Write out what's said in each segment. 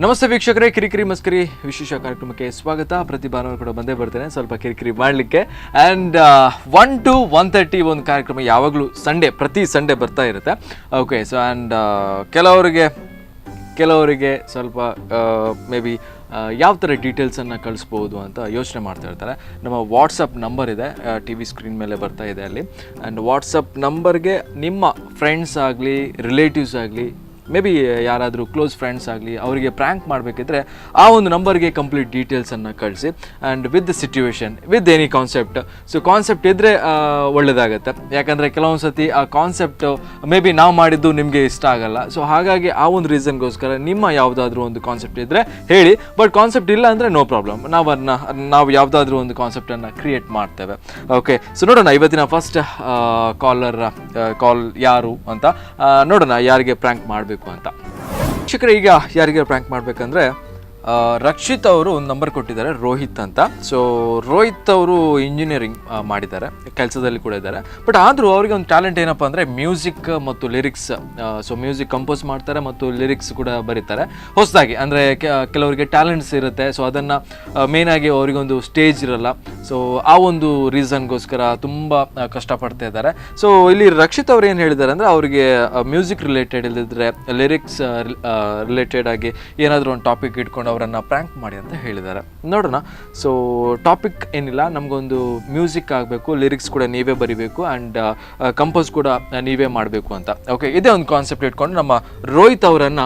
ನಮಸ್ತೆ ವೀಕ್ಷಕರೇ, ಕಿರಿಕಿರಿ ಮಸ್ಕರಿ ವಿಶೇಷ ಕಾರ್ಯಕ್ರಮಕ್ಕೆ ಸ್ವಾಗತ. ಪ್ರತಿ ಭಾನುವಾರ ಕೂಡ ಬಂದೇ ಬರ್ತೇನೆ ಸ್ವಲ್ಪ ಕಿರಿಕಿರಿ ಮಾಡಲಿಕ್ಕೆ. ಆ್ಯಂಡ್ 1 to 1:30 ಒಂದು ಕಾರ್ಯಕ್ರಮ ಯಾವಾಗಲೂ ಪ್ರತಿ ಸಂಡೇ ಬರ್ತಾ ಇರುತ್ತೆ. ಓಕೆ, ಸೊ ಆ್ಯಂಡ್ ಕೆಲವರಿಗೆ ಸ್ವಲ್ಪ ಮೇ ಬಿ ಯಾವ ಥರ ಡೀಟೇಲ್ಸನ್ನು ಕಳಿಸ್ಬೋದು ಅಂತ ಯೋಚನೆ ಮಾಡ್ತಾ ಇರ್ತಾರೆ. ನಮ್ಮ ವಾಟ್ಸಪ್ ನಂಬರ್ ಇದೆ, ಟಿ ವಿ ಸ್ಕ್ರೀನ್ ಮೇಲೆ ಬರ್ತಾ ಇದೆ ಅಲ್ಲಿ. ಆ್ಯಂಡ್ ವಾಟ್ಸಪ್ ನಂಬರ್ಗೆ ನಿಮ್ಮ ಫ್ರೆಂಡ್ಸ್ ಆಗಲಿ, ರಿಲೇಟಿವ್ಸ್ ಆಗಲಿ, ಮೇ ಬಿ ಯಾರಾದರೂ ಕ್ಲೋಸ್ ಫ್ರೆಂಡ್ಸ್ ಆಗಲಿ, ಅವರಿಗೆ ಪ್ರ್ಯಾಂಕ್ ಮಾಡಬೇಕಿದ್ರೆ ಆ ಒಂದು ನಂಬರ್ಗೆ ಕಂಪ್ಲೀಟ್ ಡೀಟೇಲ್ಸನ್ನು ಕಳಿಸಿ. And with the situation, with any concept. So concept ಇದ್ದರೆ ಒಳ್ಳೆಯದಾಗತ್ತೆ. ಯಾಕಂದರೆ ಕೆಲವೊಂದು ಸತಿ ಆ ಕಾನ್ಸೆಪ್ಟು ಮೇ ಬಿ ನಾವು ಮಾಡಿದ್ದು ನಿಮಗೆ ಇಷ್ಟ ಆಗಲ್ಲ. ಸೊ ಹಾಗಾಗಿ ಆ ಒಂದು ರೀಸನ್ಗೋಸ್ಕರ ನಿಮ್ಮ ಯಾವುದಾದ್ರೂ ಒಂದು ಕಾನ್ಸೆಪ್ಟ್ ಇದ್ದರೆ ಹೇಳಿ. ಬಟ್ ಕಾನ್ಸೆಪ್ಟ್ ಇಲ್ಲ ಅಂದರೆ ನೋ ಪ್ರಾಬ್ಲಮ್, ನಾವು ಯಾವುದಾದ್ರೂ ಒಂದು ಕಾನ್ಸೆಪ್ಟನ್ನು ಕ್ರಿಯೇಟ್ ಮಾಡ್ತೇವೆ. ಓಕೆ, ಸೊ ನೋಡೋಣ ಇವತ್ತಿನ ಫಸ್ಟ್ ಕಾಲ್ ಯಾರು ಅಂತ ನೋಡೋಣ, ಯಾರಿಗೆ ಪ್ರ್ಯಾಂಕ್ ಮಾಡಬೇಕು ಅಂತ. ಶಿಕ್ಷಕರೇ, ಈಗ ಯಾರಿಗೆ ಪ್ರ್ಯಾಂಕ್ ಮಾಡಬೇಕಂದ್ರೆ ರಕ್ಷಿತ್ ಅವರು ಒಂದು ನಂಬರ್ ಕೊಟ್ಟಿದ್ದಾರೆ, ರೋಹಿತ್ ಅಂತ. ಸೊ ರೋಹಿತ್ ಅವರು ಇಂಜಿನಿಯರಿಂಗ್ ಮಾಡಿದ್ದಾರೆ, ಕೆಲಸದಲ್ಲಿ ಕೂಡ ಇದ್ದಾರೆ. ಬಟ್ ಆದರೂ ಅವರಿಗೆ ಒಂದು ಟ್ಯಾಲೆಂಟ್ ಏನಪ್ಪ ಅಂದರೆ ಮ್ಯೂಸಿಕ್ ಮತ್ತು ಲಿರಿಕ್ಸ್. ಸೊ ಮ್ಯೂಸಿಕ್ ಕಂಪೋಸ್ ಮಾಡ್ತಾರೆ ಮತ್ತು ಲಿರಿಕ್ಸ್ ಕೂಡ ಬರೀತಾರೆ ಹೊಸದಾಗಿ. ಅಂದರೆ ಕೆಲವರಿಗೆ ಟ್ಯಾಲೆಂಟ್ಸ್ ಇರುತ್ತೆ, ಸೊ ಅದನ್ನು ಮೇಯ್ನಾಗಿ ಅವರಿಗೊಂದು ಸ್ಟೇಜ್ ಇರಲ್ಲ. ಸೊ ಆ ಒಂದು ರೀಸನ್ಗೋಸ್ಕರ ತುಂಬ ಕಷ್ಟಪಡ್ತಾ ಇದ್ದಾರೆ. ಸೊ ಇಲ್ಲಿ ರಕ್ಷಿತ್ ಅವ್ರು ಏನು ಹೇಳಿದ್ದಾರೆ ಅಂದರೆ ಅವರಿಗೆ ಮ್ಯೂಸಿಕ್ ರಿಲೇಟೆಡ್ ಇಲ್ಲದಿದ್ದರೆ ಲಿರಿಕ್ಸ್ ರಿಲೇಟೆಡ್ ಆಗಿ ಏನಾದರೂ ಒಂದು ಟಾಪಿಕ್ ಇಟ್ಕೊಂಡು ಅವರನ್ನು ಪ್ರ್ಯಾಂಕ್ ಮಾಡಿ ಅಂತ ಹೇಳಿದ್ದಾರೆ. ನೋಡೋಣ. ಸೊ ಟಾಪಿಕ್ ಏನಿಲ್ಲ, ನಮಗೊಂದು ಮ್ಯೂಸಿಕ್ ಆಗಬೇಕು, ಲಿರಿಕ್ಸ್ ಕೂಡ ನೀವೇ ಬರಿಬೇಕು, ಆ್ಯಂಡ್ ಕಂಪೋಸ್ ಕೂಡ ನೀವೇ ಮಾಡಬೇಕು ಅಂತ. ಓಕೆ, ಇದೇ ಒಂದು ಕಾನ್ಸೆಪ್ಟ್ ಇಟ್ಕೊಂಡು ನಮ್ಮ ರೋಹಿತ್ ಅವರನ್ನು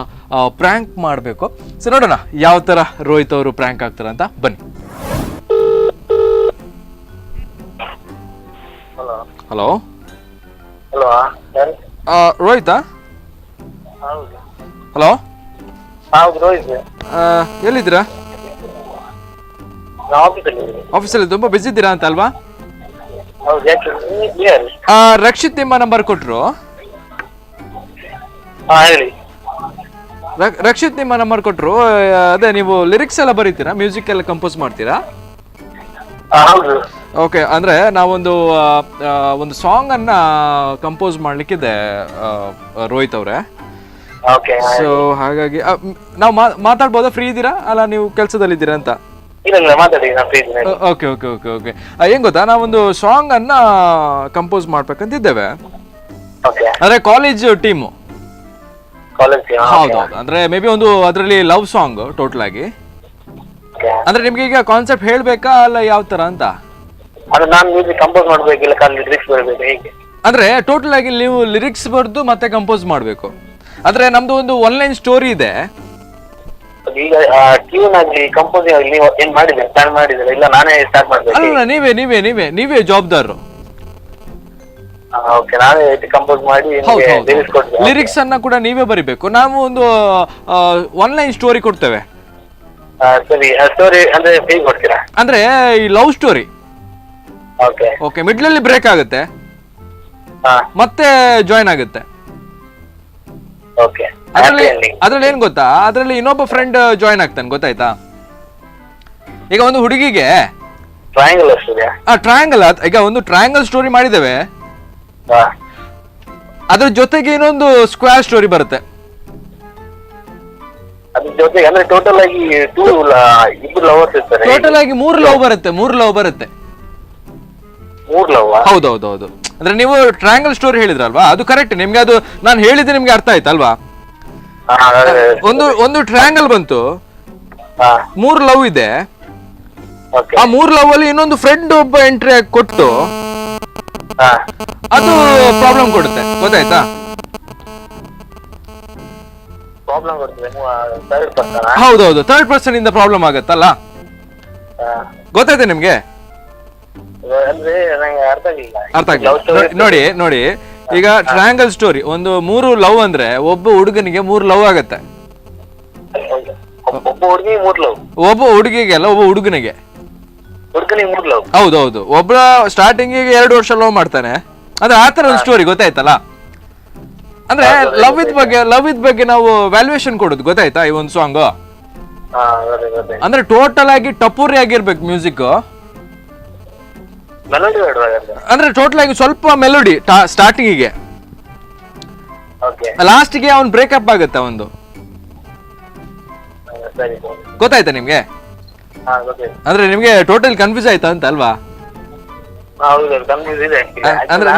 ಪ್ರ್ಯಾಂಕ್ ಮಾಡಬೇಕು. ಸೊ ನೋಡೋಣ ಯಾವ ಥರ ರೋಹಿತ್ ಅವರು ಪ್ರ್ಯಾಂಕ್ ಆಗ್ತಾರೆ ಅಂತ. ಬನ್ನಿ. ಹಲೋ, ರೋಹಿತಾ? ಹಲೋ, ಎಲ್ಲಿದ್ದೀರಾ? ಆಫೀಸಲ್ಲಿ ತುಂಬ ಬಿಸಿ ಇದ್ದೀರಾ ಅಂತ ಅಲ್ವಾ? ರಕ್ಷಿತ್ ನಿಮ್ಮ ನಂಬರ್ ಕೊಟ್ಟರು. ರಕ್ಷಿತ್ ನಿಮ್ಮ ನಂಬರ್ ಕೊಟ್ಟರು. ಅದೇ, ನೀವು ಲಿರಿಕ್ಸ್ ಎಲ್ಲ ಬರೀತೀರಾ, ಮ್ಯೂಸಿಕ್ ಎಲ್ಲ ಕಂಪೋಸ್ ಮಾಡ್ತೀರಾ? ಓಕೆ, ಅಂದರೆ ನಾವೊಂದು ಸಾಂಗ್ ಅನ್ನ ಕಂಪೋಸ್ ಮಾಡ್ಲಿಕ್ಕಿದೆ ರೋಹಿತ್ ಅವರೇ. ಸೊ ಹಾಗಾಗಿ ನಾವು ಮಾತಾಡ್ಬೋದಾ? ಫ್ರೀ ಇದ್ದೀರಾ ಅಲ್ಲ, ನೀವು ಕೆಲಸದಲ್ಲಿದ್ದೀರಾ ಅಂತ? ಓಕೆ ಓಕೆ ಓಕೆ ಓಕೆ ಏನ್ ಗೊತ್ತಾ, ನಾವೊಂದು ಸಾಂಗ್ ಅನ್ನ ಕಂಪೋಸ್ ಮಾಡ್ಬೇಕಂತಿದ್ದೇವೆ. ಅಂದ್ರೆ ಕಾಲೇಜ್ ಟೀಮು. ಹೌದೌದು, ಅಂದ್ರೆ ಮೇ ಬಿ ಒಂದು ಅದರಲ್ಲಿ ಲವ್ ಸಾಂಗ್ ಟೋಟಲ್ ಆಗಿ. ಅಂದ್ರೆ ನಿಮ್ಗೆ ಈಗ ಕಾನ್ಸೆಪ್ಟ್ ಹೇಳ್ಬೇಕಾ ಅಲ್ಲ ಯಾವ ತರ ಅಂತ? ಅಂದ್ರೆ ಟೋಟಲ್ ಆಗಿ ನೀವು ಲಿರಿಕ್ಸ್ ಬರ್ದು ಮತ್ತೆ ಕಂಪೋಸ್ ಮಾಡ್ಬೇಕು. ಅಂದ್ರೆ ನಮ್ದು ಒಂದು ಆನ್ಲೈನ್ ಸ್ಟೋರಿ ಇದೆ. ಅಲ್ಲ, ನೀವೇ ಜವಾಬ್ದಾರರು. ಲಿರಿಕ್ಸ್ ಅನ್ನ ಕೂಡ ನೀವೇ ಬರಿಬೇಕು. ನಾವು ಒಂದು ಆನ್ಲೈನ್ ಸ್ಟೋರಿ ಕೊಡ್ತೇವೆ. ಅಂದ್ರೆ ಈ ಲವ್ ಸ್ಟೋರಿ. ಓಕೆ, ಮಿಡ್ಲ್ ಅಲ್ಲಿ ಬ್ರೇಕ್ ಆಗುತ್ತೆ, ಮತ್ತೆ ಜಾಯಿನ್ ಆಗುತ್ತೆ. ಅದ್ರಲ್ಲಿ ಏನ್ ಗೊತ್ತಾ, ಅದ್ರಲ್ಲಿ ಇನ್ನೊಬ್ಬ ಫ್ರೆಂಡ್ ಜಾಯಿನ್ ಆಗ್ತಾನೆ, ಗೊತ್ತಾಯ್ತಾ? ಈಗ ಒಂದು ಹುಡುಗಿಗೆ ಟ್ರಯಾಂಗಲ್, ಈಗ ಒಂದು ಟ್ರಯಾಂಗಲ್ ಸ್ಟೋರಿ ಮಾಡಿದ್ದೇವೆ, ಅದ್ರ ಜೊತೆಗೆ ಇನ್ನೊಂದು ಸ್ಕ್ವೇರ್ ಸ್ಟೋರಿ ಬರುತ್ತೆ. ಟೋಟಲ್ ಆಗಿ 3 ಲವ್ ಬರುತ್ತೆ. ಹೌದೌದೌದು. ಅಂದ್ರೆ ನೀವು ಟ್ರಯಾಂಗಲ್ ಸ್ಟೋರಿ ಹೇಳಿದ್ರಲ್ವಾ, ಅದು ಕರೆಕ್ಟ್. ನಿಮ್ಗೆ ಅದು ನಾನು ಹೇಳಿದ್ರೆ ನಿಮ್ಗೆ ಅರ್ಥ ಆಯ್ತಲ್ವಾ? ಒಂದು ಟ್ರಯಾಂಗಲ್ ಬಂತು, 3 ಲವ್ ಇದೆ. ಆ 3 ಲವ್ ಅಲ್ಲಿ ಇನ್ನೊಂದು ಫ್ರೆಂಡ್ ಒಬ್ಬ ಎಂಟ್ರಿ ಕೊಟ್ಟು ಅದು ಪ್ರಾಬ್ಲಮ್ ಕೊಡುತ್ತೆ, ಗೊತ್ತಾಯ್ತಾ? ಹೌದೌದು, ಥರ್ಡ್ ಪರ್ಸನ್ ಇಂದ ಪ್ರಾಬ್ಲಮ್ ಆಗತ್ತಲ್ಲ, ಗೊತ್ತಾಯ್ತಾ ನಿಮ್ಗೆ? ಅರ್ಥ ಆಗಿಲ್ಲ. ನೋಡಿ ಈಗ ಟ್ರಯಾಂಗಲ್ ಸ್ಟೋರಿ ಒಂದು 3 ಲವ್ ಅಂದ್ರೆ ಒಬ್ಬ ಹುಡುಗನಿಗೆ 3 ಲವ್ ಆಗತ್ತೆ. ಒಬ್ಬ ಹುಡುಗಿಗೆ ಅಲ್ಲ, ಒಬ್ಬ ಹುಡುಗನಿಗೆ. ಹೌದೌದು, ಒಬ್ಬ ಸ್ಟಾರ್ಟಿಂಗ್ 2 ವರ್ಷ ಲವ್ ಮಾಡ್ತಾನೆ. ಅಂದ್ರೆ ಆತರ ಒಂದು ಸ್ಟೋರಿ, ಗೊತ್ತಾಯ್ತಲ್ಲ? ಅಂದ್ರೆ ಲವ್ ಇದ್ ಬಗ್ಗೆ ನಾವು ವ್ಯಾಲ್ಯೂಯೇಷನ್ ಕೊಡೋದು, ಗೊತ್ತಾಯ್ತಾ? ಈ ಒಂದು ಸಾಂಗ್ ಅಂದ್ರೆ ಟೋಟಲ್ ಆಗಿ ಟಪೂರಿ ಆಗಿರ್ಬೇಕು ಮ್ಯೂಸಿಕ್. ಅಂದ್ರೆ ಟೋಟಲ್ ಆಗಿ ಸ್ವಲ್ಪ ಮೆಲೋಡಿ ಸ್ಟಾರ್ಟಿಂಗಿಗೆ, ಲಾಸ್ಟ್ಗೆ ಅವ್ನು ಬ್ರೇಕಪ್ ಆಗುತ್ತೆ ಒಂದು. ಸರಿ ಗೊತ್ತಾಯ್ತಾ ನಿಮ್ಗೆ? ಗೊತ್ತಾಯ್ತು. ಅಂದ್ರೆ ನಿಮ್ಗೆ ಟೋಟಲ್ ಕನ್ಫ್ಯೂಸ್ ಆಯ್ತಾ ಅಂತ ಅಲ್ವಾ? ಹೌದು ಕನ್ಫ್ಯೂಸ್ ಇದೆ. ಅಂದ್ರೆ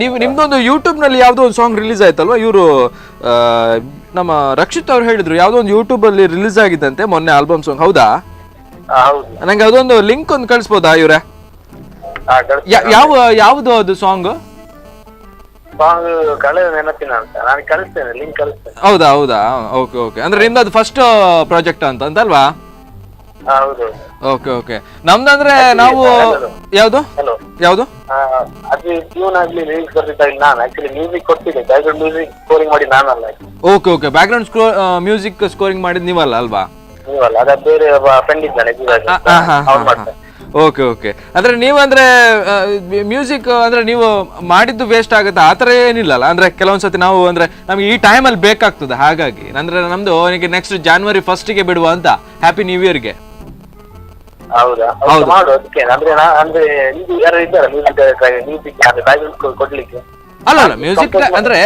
ನೀವು ನಿಮ್ದೊಂದು ಯೂಟ್ಯೂಬ್ ನಲ್ಲಿ ಯಾವ್ದೋ ಒಂದು ಸಾಂಗ್ ರಿಲೀಸ್ ಆಯ್ತಲ್ವಾ? ಇವರು ನಮ್ಮ ರಕ್ಷಿತ್ ಅವ್ರು ಹೇಳಿದ್ರು ಯಾವ್ದೋ ಒಂದು ಯೂಟ್ಯೂಬ್ ಅಲ್ಲಿ ರಿಲೀಸ್ ಆಗಿದ್ದಂತೆ ಮೊನ್ನೆ ಆಲ್ಬಮ್ ಸಾಂಗ್, ಹೌದಾ? ಹೌದು. ನಂಗೆ ಅದೊಂದು ಲಿಂಕ್ ಒಂದು ಕಳಿಸ್ಬೋದಾ ಇವ್ರೆ? ಯಾವ್ದು ಅದು ಸಾಂಗ್? ಸಾಂಗ್ ಕಳೆದ ನೆನಪಿನ ಅಂತ ನಾನು ಕಳಿಸ್ತೇನೆ, ಲಿಂಕ್ ಕಳಿಸ್ತೇನೆ. ಹೌದಾ ಹೌದಾ, ಓಕೆ ಓಕೆ. ಅಂದ್ರೆ ನಿಮ್ದು ಅದು ಫಸ್ಟ್ ಪ್ರಾಜೆಕ್ಟ್ ಅಂತಲ್ವಾ? ಹೌದು. Okay okay. ನಮ್ದಂದ್ರೆ ನಾವು ಯಾವ್ದು ಯಾವ್ದು ಅದು ಟ್ಯೂನ್ ಆಗ್ಲಿ ಲಿರಿಕ್ಸ್ ಬರ್ತಿದ್ದಾಗ ನಾನು ಆಕ್ಚುಲಿ ಮ್ಯೂಸಿಕ್ ಕೊಟ್ಟಿದ್ದೆ, ಬ್ಯಾಕ್ಗ್ರೌಂಡ್ ಮ್ಯೂಸಿಕ್ ಸ್ಕೋರಿಂಗ್ ಮಾಡಿ ನಾನಲ್ಲ. Okay okay. Background music scoring ಮಾಡಿದ್ ನೀವಲ್ಲ ಅಲ್ವಾ? ನೀವಲ್ಲ, ಅದ ಬೇರೆ ಫ್ರೆಂಡ್ ಇದ್ದಾನೆ. Okay okay. ಅಂದ್ರೆ ನೀವಂದ್ರೆ ಮ್ಯೂಸಿಕ್ ಅಂದ್ರೆ ನೀವು ಮಾಡಿದ್ದು ವೇಸ್ಟ್ ಆಗುತ್ತೆ ಆತರ ಏನಿಲ್ಲಲ್ಲ? ಅಂದ್ರೆ ಕೆಲವೊಂದ್ಸತಿ ನಾವು ಅಂದ್ರೆ ನಮ್ಗೆ ಈ ಟೈಮಲ್ಲಿ ಬೇಕಾಗ್ತದೆ, ಹಾಗಾಗಿ ಅಂದ್ರೆ ನಮ್ದು ನೆಕ್ಸ್ಟ್ January 1st ಬಿಡುವ ಅಂತ. ಹ್ಯಾಪಿ ನ್ಯೂ ಇಯರ್ಗೆ. ಹೌದಾ? ಮಾಡು ಅದಕ್ಕೆ. ಅಂದ್ರೆ ಇದು ಯಾರು ಇದ್ದಾರೆ ಮ್ಯೂಸಿಕ್ ಕೊಡ್ಲಿಕ್ಕೆ? ಅಲ್ಲ ಅಲ್ಲ, ಮ್ಯೂಸಿಕ್ ಅಂದ್ರೆ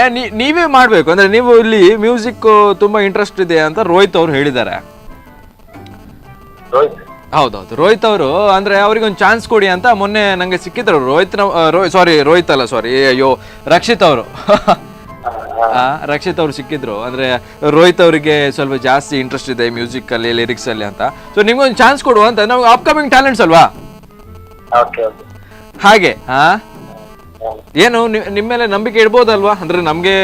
ನೀವೇ ಮಾಡ್ಬೇಕು. ಅಂದ್ರೆ ನೀವು ಇಲ್ಲಿ ಮ್ಯೂಸಿಕ್ ತುಂಬಾ ಇಂಟ್ರೆಸ್ಟ್ ಇದೆ ಅಂತ ರೋಹಿತ್ ಅವ್ರು ಹೇಳಿದ್ದಾರೆ. ಹೌದೌದು, ರೋಹಿತ್ ಅವರು ಅಂದ್ರೆ ಅವ್ರಿಗೆ ಒಂದು ಚಾನ್ಸ್ ಕೊಡಿ ಅಂತ ಮೊನ್ನೆ ನಂಗೆ ಸಿಕ್ಕಿದ್ರು. ರೋಹಿತ್ ಅಲ್ಲ, ಸಾರಿ, ಅಯ್ಯೋ, ರಕ್ಷಿತ್ ಅವರು ರಕ್ಷಿತ್ ಅವ್ರು ಸಿಕ್ಕಿದ್ರು. ಅಂದ್ರೆ ರೋಹಿತ್ ಅವರಿಗೆ ಸ್ವಲ್ಪ ಜಾಸ್ತಿ ಇಂಟ್ರೆಸ್ಟ್ ಇದೆ ಮ್ಯೂಸಿಕ್ ಅಲ್ಲಿ, ಲಿರಿಕ್ಸ್ ಅಲ್ಲಿ ಅಂತ. ಸೊ ನಿಮ್ಗೊಂದು ಚಾನ್ಸ್ ಕೊಡುವ ಅಂತ. ನಾವು ಅಪ್ಕಮಿಂಗ್ ಟ್ಯಾಲೆಂಟ್ಸ್ ಅಲ್ವಾ, ಹಾಗೆ. ಏನು ನಿಮ್ಮ ಮೇಲೆ ನಂಬಿಕೆ ಇಡ್ಬೋದಲ್ವಾ? ಅಂದ್ರೆ ನಮ್ಗೆ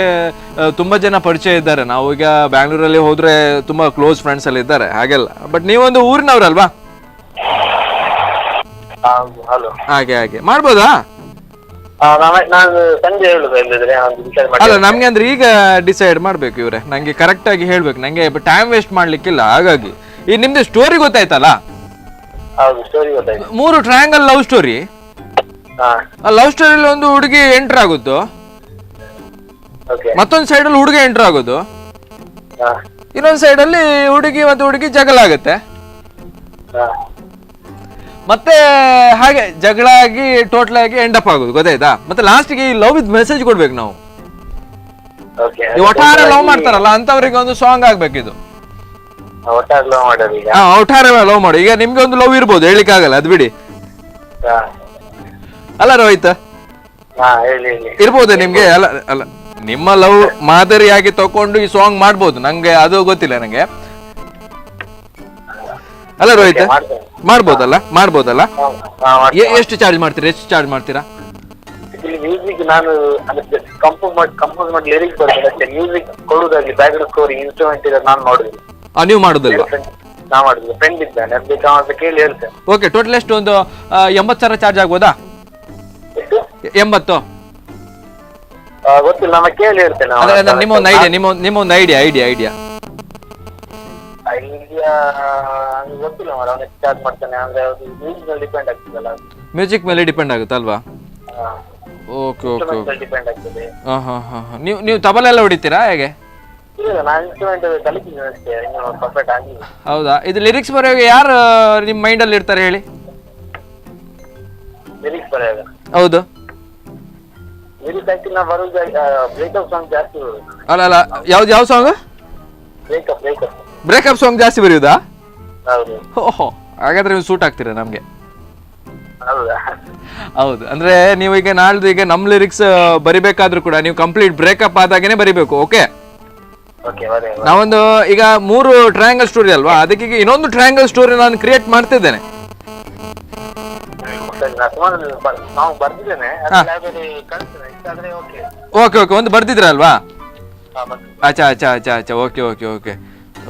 ತುಂಬಾ ಜನ ಪರಿಚಯ ಇದ್ದಾರೆ. ನಾವು ಈಗ ಬ್ಯಾಂಗ್ಳೂರಲ್ಲಿ ಹೋದ್ರೆ ತುಂಬಾ ಕ್ಲೋಸ್ ಫ್ರೆಂಡ್ಸ್ ಅಲ್ಲಿ ಇದ್ದಾರೆ, ಹಾಗೆಲ್ಲ. ಬಟ್ ನೀವೊಂದು ಊರಿನವ್ರಲ್ವಾ, ಹಾಗೆ ಹಾಗೆ ಮಾಡ್ಬೋದಾ? ಅಲ್ಲ, ನಮ್ಗೆ ಅಂದ್ರೆ ಈಗ ಡಿಸೈಡ್ ಮಾಡ್ಬೇಕು ಇವ್ರೆ. ನಂಗೆ ಕರೆಕ್ಟ್ ಆಗಿ ಹೇಳ್ಬೇಕು, ನಂಗೆ ಟೈಮ್ ವೇಸ್ಟ್ ಮಾಡ್ಲಿಕ್ಕಿಲ್ಲ. ಹಾಗಾಗಿ ಈ ನಿಮ್ದು ಸ್ಟೋರಿ ಗೊತ್ತಾಯ್ತಲ್ಲ, 3 ಟ್ರಯಾಂಗಲ್ ಲವ್ ಸ್ಟೋರಿ. ಲವ್ ಸ್ಟೋರಿಯಲ್ಲಿ ಒಂದು ಹುಡುಗಿ ಎಂಟರ್ ಆಗುತ್ತೋ, ಮತ್ತೊಂದು ಸೈಡ್ ಅಲ್ಲಿ ಹುಡುಗಿ ಎಂಟರ್ ಆಗೋದು, ಇನ್ನೊಂದು ಸೈಡ್ ಅಲ್ಲಿ ಹುಡುಗಿ ಜಗಳ ಆಗುತ್ತೆ, ಮತ್ತೆ ಹಾಗೆ ಜಗಳ ಆಗಿ ಟೋಟಲ್ ಆಗಿ ಎಂಡ್ ಅಪ್ ಆಗೋದು. ಗೊತ್ತಾಯ್ತಾ? ಮತ್ತೆ ಲಾಸ್ಟ್ಗೆ ಈ ಲವ್ ವಿತ್ ಮೆಸೇಜ್ ಕೊಡ್ಬೇಕು ನಾವು. ಒಟ್ಟಾರೆ ಲವ್ ಮಾಡ್ತಾರಲ್ಲ ಅಂತವ್ರಿಗೆ ಒಂದು ಸಾಂಗ್ ಆಗ್ಬೇಕಿದು. ಒಟ್ಟಾರೆ ಲವ್ ಮಾಡಿ. ಈಗ ನಿಮ್ಗೆ ಒಂದು ಲವ್ ಇರ್ಬೋದು, ಹೇಳಿಕ್ ಆಗಲ್ಲ, ಅದ್ ಬಿಡಿ. ಅಲ್ಲ ರೋಹಿತ್, ಇರ್ಬೋದು ನಿಮ್ಗೆ. ಅಲ್ಲ ಅಲ್ಲ, ನಿಮ್ಮ ಲವ್ ಮಾದರಿಯಾಗಿ ತಕೊಂಡು ಈ ಸಾಂಗ್ ಮಾಡ್ಬೋದು, ನಂಗೆ ಅದು ಗೊತ್ತಿಲ್ಲ ನಂಗೆ. ಅಲ್ಲ ರೋಹಿತ್, ಮಾಡ್ಬೋದಲ್ಲ? ಎಷ್ಟು ಚಾರ್ಜ್ ಮಾಡ್ತೀರಾ? ಮ್ಯೂಸಿಕ್ ನಾನು ಕಂಪೋಸ್ ಮಾಡಿ ಲಿರಿಕ್ಸ್ ಬರ್ತದೆ ಅಷ್ಟೇ. ಮ್ಯೂಸಿಕ್ ಕೊಡುದಾಗ್ಲಿ, ಬ್ಯಾಕ್ಗ್ರೌಂಡ್ ಸ್ಕೋರಿಂಗ್, ಇನ್ಸ್ಟ್ರೂಮೆಂಟ್ ಇದೆ ನಾನು ಮಾಡೋದಿಲ್ಲ. ನೀವು ಮಾಡುದಿಲ್ವಾ? ನಾ ಮಾಡುದಿಲ್ಲ, ಫ್ರೆಂಡ್ ಇದ್ದಾನೆ, ಅದಕ್ಕೆ ಅಂತ ಕೇಳಿ ಹೇಳ್ತೇನೆ. ಓಕೆ, ಟೋಟಲ್ ಎಷ್ಟು? ಒಂದು 80,000 ಚಾರ್ಜ್ ಆಗ್ಬೋದಾ? 80? ಗೊತ್ತಿಲ್ಲ, ನಾನು ಕೇಳಿ ಹೇಳ್ತೇನೆ. ನಿಮ್ಮೊಂದು ಐಡಿಯಾ ಗೊತ್ತಿಲ್ಲ ಮಾರ, ಅವನು ಚಾರ್ಜ್ ಮಾಡ್ತಾನೆ. ಅಂದ್ರೆ ಅದು ಮ್ಯೂಸಿಕ್ ಮೇಲೆ ಡಿಪೆಂಡ್ ಆಗ್ತದಲ್ಲ. ಮ್ಯೂಸಿಕ್ ಮೇಲೆ ಡಿಪೆಂಡ್ ಆಗುತ್ತಲ್ವಾ? Okay okay. ಡಿಪೆಂಡ್ ಆಗ್ತದೆ. ನೀವು ತಬಲ ಎಲ್ಲ ಹೊಡಿತೀರಾ ಹೇಗೆ? ಇಲ್ಲ, ನಾನು ಇನ್ಸ್ಟ್ರೂಮೆಂಟ್ ಕಲಿತಿದ್ದೀನಿ ಅಷ್ಟೇ, ಇನ್ನು ಪರ್ಫೆಕ್ಟ್ ಆಗಿಲ್ಲ. ಹೌದಾ? ಇದು ಲಿರಿಕ್ಸ್ ಬರೆಯುವಾಗ ಯಾರು ನಿಮ್ಮ ಮೈಂಡ್ ಅಲ್ಲಿ ಇರ್ತಾರೆ ಹೇಳಿ? ಲಿರಿಕ್ಸ್ ಬರೆಯುವಾಗ? ಹೌದು, ಲಿರಿಕ್ಸ್ ಆಕ್ಚುಲಿ ನಾ ಬರೋದು ಬ್ರೇಕಪ್ ಸಾಂಗ್ ಜಾಸ್ತಿ ಬರೋದು. ಅಲ್ಲ, ಯಾವ ಸಾಂಗ್? ಬ್ರೇಕಪ್ ಸಾಂಗ್ ಜಾಸ್ತಿ ಬರೆಯುವುದಾ? ಓಹೋ, ಹಾಗಾದ್ರೆ ನೀವು ಸೂಟ್ ಆಗ್ತೀರಾ ನಮ್ಗೆ. ಹೌದು, ಅಂದ್ರೆ ನೀವು ಈಗ ನಾಳ್ದು ಈಗ ನಮ್ ಲಿರಿಕ್ಸ್ ಬರಿಬೇಕಾದ್ರೂ ಕೂಡ ನೀವು ಕಂಪ್ಲೀಟ್ ಬ್ರೇಕಪ್ ಆದಾಗೇನೆ ಬರಿಬೇಕು. ಓಕೆ, ನಾವೊಂದು ಈಗ 3 ಟ್ರಯಾಂಗಲ್ ಸ್ಟೋರಿ ಅಲ್ವಾ, ಅದಕ್ಕೆ ಇನ್ನೊಂದು ಟ್ರಯಾಂಗಲ್ ಸ್ಟೋರಿ ನಾನು ಕ್ರಿಯೇಟ್ ಮಾಡ್ತಿದ್ದೇನೆ. ಓಕೆ ಓಕೆ, ಒಂದು ಬರ್ದಿದ್ರಲ್ವಾ? ಅಚ್ಚಾ,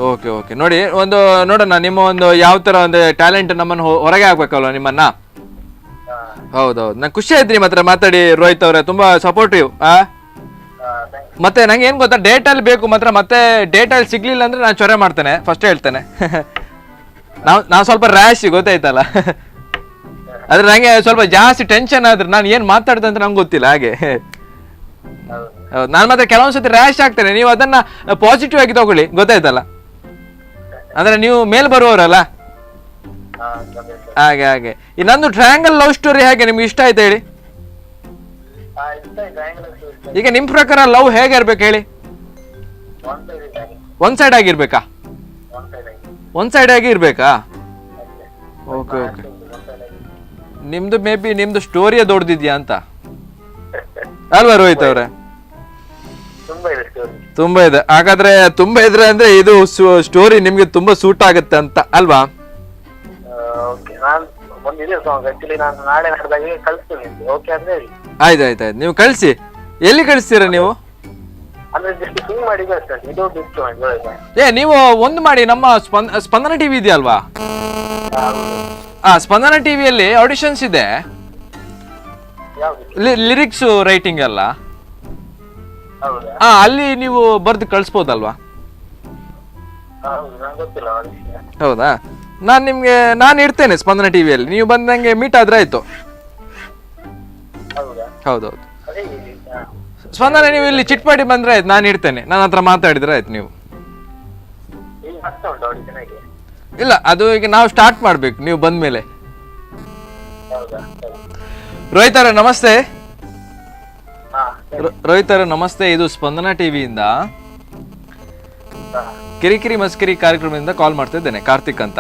ಓಕೆ. ನೋಡಿ, ಒಂದು ನೋಡೋಣ, ನಿಮ್ಮ ಒಂದು ಯಾವ ತರ ಒಂದು ಟ್ಯಾಲೆಂಟ್ ನಮ್ಮನ್ನು ಹೊರಗೆ ಹಾಕ್ಬೇಕಲ್ವ ನಿಮ್ಮನ್ನ. ಹೌದೌದು, ನಂಗೆ ಖುಷಿ ಆಯ್ತು ನಿಮ್ಮ ಹತ್ರ ಮಾತಾಡಿ ರೋಹಿತ್ ಅವರೇ, ತುಂಬಾ ಸಪೋರ್ಟಿವ್. ಮತ್ತೆ ನಂಗೆ ಏನ್ ಗೊತ್ತಾ, ಡೇಟ್ ಅಲ್ಲಿ ಬೇಕು ಮಾತ್ರ. ಮತ್ತೆ ಡೇಟ್ ಅಲ್ಲಿ ಸಿಗ್ಲಿಲ್ಲ ಅಂದ್ರೆ ನಾನು ಚೊರೆ ಮಾಡ್ತೇನೆ, ಫಸ್ಟ್ ಹೇಳ್ತೇನೆ. ನಾವು ಸ್ವಲ್ಪ ರ್ಯಾಶ್, ಗೊತ್ತಾಯ್ತಲ್ಲ. ಆದ್ರೆ ನಂಗೆ ಸ್ವಲ್ಪ ಜಾಸ್ತಿ ಟೆನ್ಷನ್ ಆದ್ರೆ ನಾನು ಏನ್ ಮಾತಾಡ್ದೆ ಅಂತ ನಂಗೆ ಗೊತ್ತಿಲ್ಲ, ಹಾಗೆ. ನಾನು ಮತ್ತೆ ಕೆಲವೊಂದ್ಸತಿ ರ್ಯಾಶ್ ಆಗ್ತೇನೆ, ನೀವು ಅದನ್ನ ಪಾಸಿಟಿವ್ ಆಗಿ ತಗೊಳ್ಳಿ, ಗೊತ್ತಾಯ್ತಲ್ಲ. ಅಂದ್ರೆ ನೀವು ಮೇಲ್ ಬರುವವರಲ್ಲ, ಹಾಗೆ. ಇನ್ನೊಂದು ಟ್ರಯಾಂಗಲ್ ಲವ್ ಸ್ಟೋರಿ ಹೇಗೆ ನಿಮ್ಗೆ ಇಷ್ಟ ಆಯ್ತು ಹೇಳಿ? ಈಗ ನಿಮ್ ಪ್ರಕಾರ ಲವ್ ಹೇಗೆ ಇರ್ಬೇಕು ಹೇಳಿ? ಒನ್ ಸೈಡ್ ಆಗಿರ್ಬೇಕಾ? ಒನ್ ಸೈಡ್ ಆಗಿ ಇರ್ಬೇಕಾ? Okay okay. ನಿಮ್ದು ಮೇ ಬಿ ನಿಮ್ದು ಸ್ಟೋರಿಯೇ ದೊಡ್ಡದಿದ್ಯಾ ಅಂತ ಅಲ್ವಾ ರೋಹಿತ್ ಅವ್ರೆ? ತುಂಬಾ ಇದೆ. ಹಾಗಾದ್ರೆ ತುಂಬಾ ಇದ್ರೆ ಅಂದ್ರೆ ಇದು ಸ್ಟೋರಿ ನಿಮ್ಗೆ ತುಂಬಾ ಸೂಟ್ ಆಗುತ್ತೆ ಅಂತ ಅಲ್ವಾ? ಆಯ್ತಾಯ್ತಾಯ್ತು, ನೀವು ಕಳ್ಸಿ. ಎಲ್ಲಿ ಕಳಿಸ್ತೀರಾ ನೀವು? ನೀವು ಒಂದು ಮಾಡಿ, ನಮ್ಮ ಸ್ಪಂದನ ಟಿವಿ ಇದೆಯಲ್ವಾ, ಸ್ಪಂದನ ಟಿವಿಯಲ್ಲಿ ಆಡಿಷನ್ಸ್ ಇದೆ, ಲಿರಿಕ್ಸ್ ರೈಟಿಂಗ್ ಎಲ್ಲ. ಅಲ್ಲಿ ನೀವು ಬರ್ದು ಕಳಿಸ್ಬೋದಲ್ವಾ? ಹೌದಾ? ನಾನು ಇರ್ತೇನೆ ಸ್ಪಂದನ ಟಿವಿಯಲ್ಲಿ, ನೀವು ಬಂದಂಗೆ ಮೀಟ್ ಆದ್ರೆ ಆಯ್ತು. ಹೌದೌದು. ಸ್ಪಂದನ ನೀವು ಇಲ್ಲಿ ಚಿಟ್ಪಾಡಿ ಬಂದ್ರೆ ಆಯ್ತು, ನಾನು ಇರ್ತೇನೆ, ನನ್ನ ಹತ್ರ ಮಾತಾಡಿದ್ರೆ ಆಯ್ತು. ನೀವು ಇಲ್ಲ, ಅದು ಈಗ ನಾವು ಸ್ಟಾರ್ಟ್ ಮಾಡ್ಬೇಕು ನೀವು ಬಂದ್ಮೇಲೆ. ರೋಹಿತ್ ಅವರೇ ನಮಸ್ತೆ. ರೋಹಿತ್ ಅವರೇ ನಮಸ್ತೆ, ಇದು ಸ್ಪಂದನ ಟಿವಿಯಿಂದ ಕಿರಿಕಿರಿ ಮಸ್ಕಿರಿ ಕಾರ್ಯಕ್ರಮದಿಂದ ಕಾಲ್ ಮಾಡ್ತಾ ಇದ್ದೇನೆ, ಕಾರ್ತಿಕ್ ಅಂತ.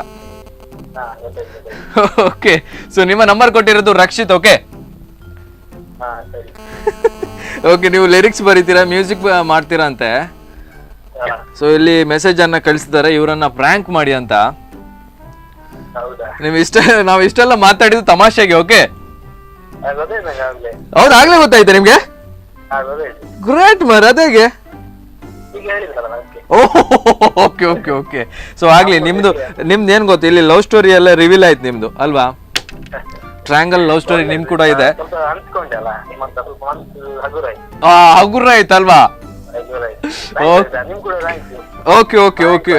ಓಕೆ, ಸೊ ನಿಮ್ಮ ನಂಬರ್ ಕೊಟ್ಟಿರೋದು ರಕ್ಷಿತ್. ಓಕೆ ಓಕೆ, ನೀವು ಲಿರಿಕ್ಸ್ ಬರೀತೀರಾ, ಮ್ಯೂಸಿಕ್ ಮಾಡ್ತೀರಾ ಅಂತೆ. ಸೊ ಇಲ್ಲಿ ಮೆಸೇಜ್ ಅನ್ನ ಕಳಿಸಿದ್ದಾರೆ, ಇವರನ್ನ ಪ್ರ್ಯಾಂಕ್ ಮಾಡಿ ಅಂತ. ನಾವು ಇಷ್ಟೆಲ್ಲ ಮಾತಾಡಿದ್ದು ತಮಾಷೆಗೆ. ಓಕೆ, ಹೌದು, ಆಗ್ಲೇ ಗೊತ್ತಾಯ್ತಾ ನಿಮ್ಗೆ? ಗ್ರೇಟ್ ಮರ್, ಅದೇಗೆ? Okay okay okay. ಸೊ ಆಗ್ಲಿ, ನಿಮ್ದು ಏನ್ ಗೊತ್ತು, ಇಲ್ಲಿ ಲವ್ ಸ್ಟೋರಿ ಎಲ್ಲ ರಿವೀಲ್ ಆಯ್ತು ನಿಮ್ದು ಅಲ್ವಾ? ಟ್ರ್ಯಾಂಗಲ್ ಲವ್ ಸ್ಟೋರಿ ನಿಮ್ ಕೂಡ ಇದೆ. ಹಗುರ ಆಯ್ತಲ್ವಾ? Okay okay okay.